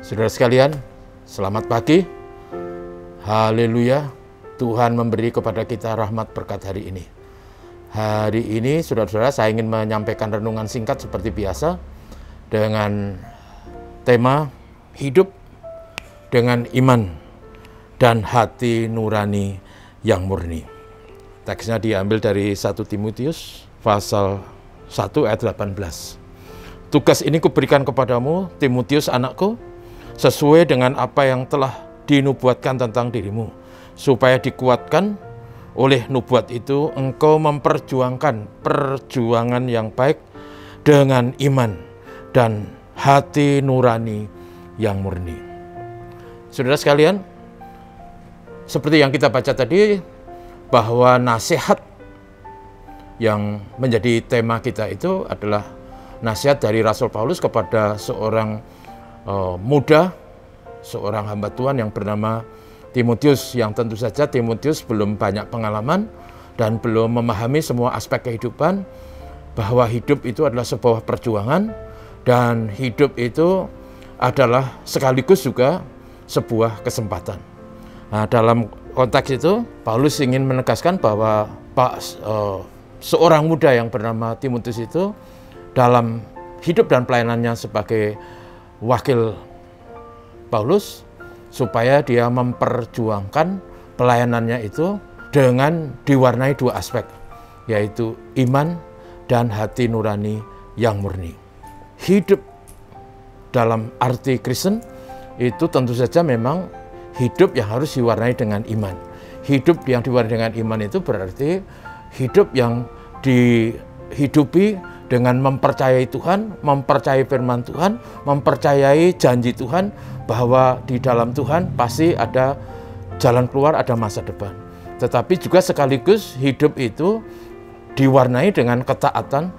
Saudara sekalian, selamat pagi. Haleluya, Tuhan memberi kepada kita rahmat berkat hari ini. Hari ini, saudara-saudara, saya ingin menyampaikan renungan singkat seperti biasa dengan tema hidup dengan iman dan hati nurani yang murni. Teksnya diambil dari 1 Timotius pasal 1 ayat 18. Tugas ini kuberikan kepadamu, Timotius anakku, sesuai dengan apa yang telah dinubuatkan tentang dirimu, supaya dikuatkan oleh nubuat itu engkau memperjuangkan perjuangan yang baik dengan iman dan hati nurani yang murni. Saudara sekalian, seperti yang kita baca tadi, bahwa nasihat yang menjadi tema kita itu adalah nasihat dari Rasul Paulus kepada seorang muda, seorang hamba Tuhan yang bernama Timotius, yang tentu saja Timotius belum banyak pengalaman dan belum memahami semua aspek kehidupan, bahwa hidup itu adalah sebuah perjuangan dan hidup itu adalah sekaligus juga sebuah kesempatan. Nah, dalam konteks itu Paulus ingin menegaskan bahwa seorang muda yang bernama Timotius itu dalam hidup dan pelayanannya sebagai wakil Paulus, supaya dia memperjuangkan pelayanannya itu dengan diwarnai dua aspek, yaitu iman dan hati nurani yang murni. Hidup dalam arti Kristen itu tentu saja memang hidup yang harus diwarnai dengan iman. Hidup yang diwarnai dengan iman itu berarti hidup yang dihidupi dengan mempercayai Tuhan, mempercayai firman Tuhan, mempercayai janji Tuhan bahwa di dalam Tuhan pasti ada jalan keluar, ada masa depan. Tetapi juga sekaligus hidup itu diwarnai dengan ketaatan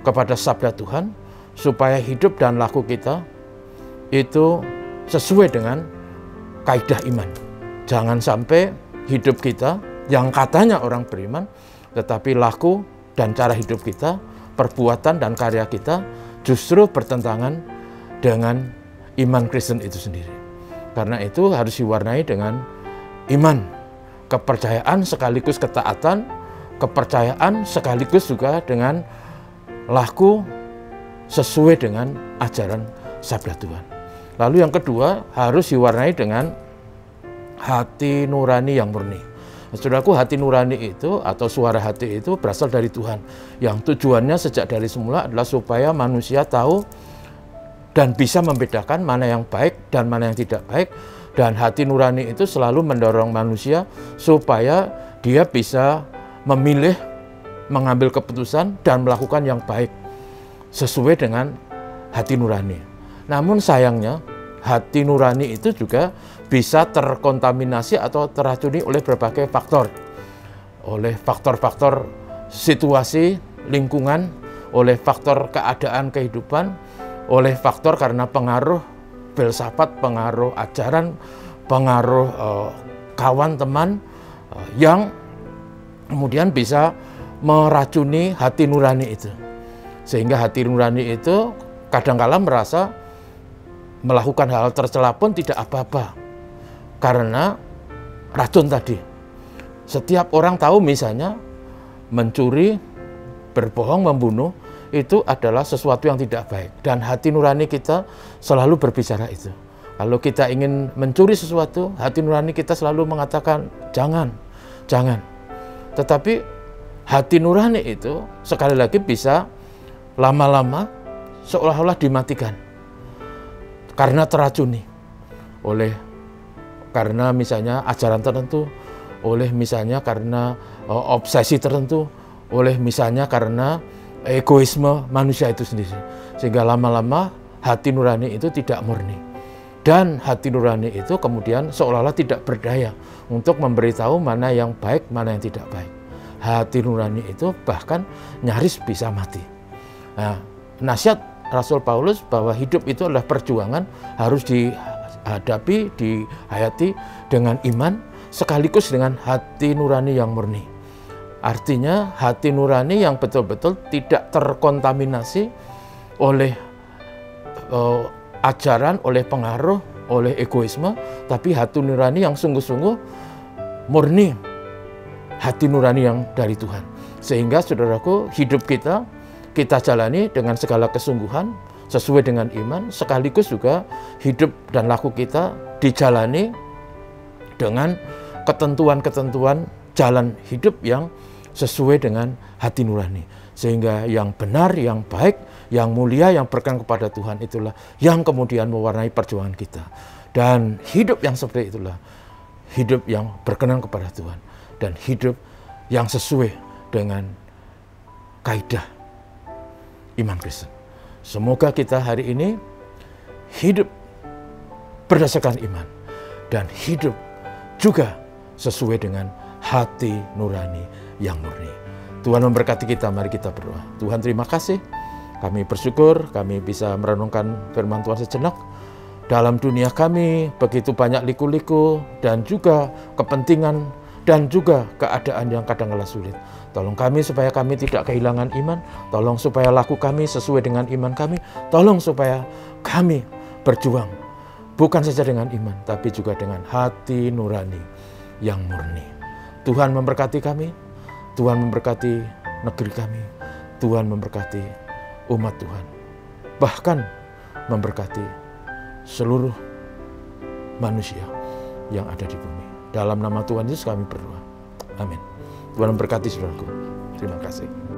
kepada sabda Tuhan, supaya hidup dan laku kita itu sesuai dengan kaidah iman. Jangan sampai hidup kita yang katanya orang beriman, tetapi laku dan cara hidup kita, perbuatan dan karya kita justru bertentangan dengan iman Kristen itu sendiri. Karena itu harus diwarnai dengan iman, kepercayaan sekaligus ketaatan, kepercayaan sekaligus juga dengan laku sesuai dengan ajaran sabda Tuhan. Lalu yang kedua, harus diwarnai dengan hati nurani yang murni. Saudaraku, hati nurani itu atau suara hati itu berasal dari Tuhan, yang tujuannya sejak dari semula adalah supaya manusia tahu dan bisa membedakan mana yang baik dan mana yang tidak baik. Dan hati nurani itu selalu mendorong manusia supaya dia bisa memilih, mengambil keputusan dan melakukan yang baik sesuai dengan hati nurani. Namun sayangnya hati nurani itu juga bisa terkontaminasi atau teracuni oleh berbagai faktor. Oleh faktor-faktor situasi, lingkungan, oleh faktor keadaan kehidupan, oleh faktor karena pengaruh filsafat, pengaruh ajaran, pengaruh kawan teman yang kemudian bisa meracuni hati nurani itu. Sehingga hati nurani itu kadangkala merasa melakukan hal tercela pun tidak apa-apa, karena racun tadi. Setiap orang tahu misalnya mencuri, berbohong, membunuh itu adalah sesuatu yang tidak baik. Dan hati nurani kita selalu berbicara itu. Kalau kita ingin mencuri sesuatu, hati nurani kita selalu mengatakan jangan, jangan. Tetapi hati nurani itu sekali lagi bisa lama-lama seolah-olah dimatikan karena teracuni karena misalnya ajaran tertentu, oleh misalnya karena obsesi tertentu, oleh misalnya karena egoisme manusia itu sendiri. Sehingga lama-lama hati nurani itu tidak murni. Dan hati nurani itu kemudian seolah-olah tidak berdaya untuk memberitahu mana yang baik, mana yang tidak baik. Hati nurani itu bahkan nyaris bisa mati. Nah, nasihat Rasul Paulus bahwa hidup itu adalah perjuangan, harus dihadapi, dihayati dengan iman sekaligus dengan hati nurani yang murni. Artinya hati nurani yang betul-betul tidak terkontaminasi oleh ajaran, oleh pengaruh, oleh egoisme, tapi hati nurani yang sungguh-sungguh murni, hati nurani yang dari Tuhan. Sehingga saudaraku, hidup kita jalani dengan segala kesungguhan, sesuai dengan iman, sekaligus juga hidup dan laku kita dijalani dengan ketentuan-ketentuan jalan hidup yang sesuai dengan hati nurani. Sehingga yang benar, yang baik, yang mulia, yang berkenan kepada Tuhan itulah yang kemudian mewarnai perjuangan kita. Dan hidup yang seperti itulah hidup yang berkenan kepada Tuhan. Dan hidup yang sesuai dengan kaidah iman Kristen. Semoga kita hari ini hidup berdasarkan iman dan hidup juga sesuai dengan hati nurani yang murni. Tuhan memberkati kita, mari kita berdoa. Tuhan, terima kasih. Kami bersyukur kami bisa merenungkan firman Tuhan sejenak. Dalam dunia kami begitu banyak liku-liku dan juga kepentingan dan juga keadaan yang kadang-kala sulit. Tolong kami supaya kami tidak kehilangan iman. Tolong supaya laku kami sesuai dengan iman kami. Tolong supaya kami berjuang bukan saja dengan iman, tapi juga dengan hati nurani yang murni. Tuhan memberkati kami. Tuhan memberkati negeri kami. Tuhan memberkati umat Tuhan. Bahkan memberkati seluruh manusia yang ada di bumi. Dalam nama Tuhan Yesus kami berdoa. Amin. Tuhan memberkati saudaraku. Terima kasih.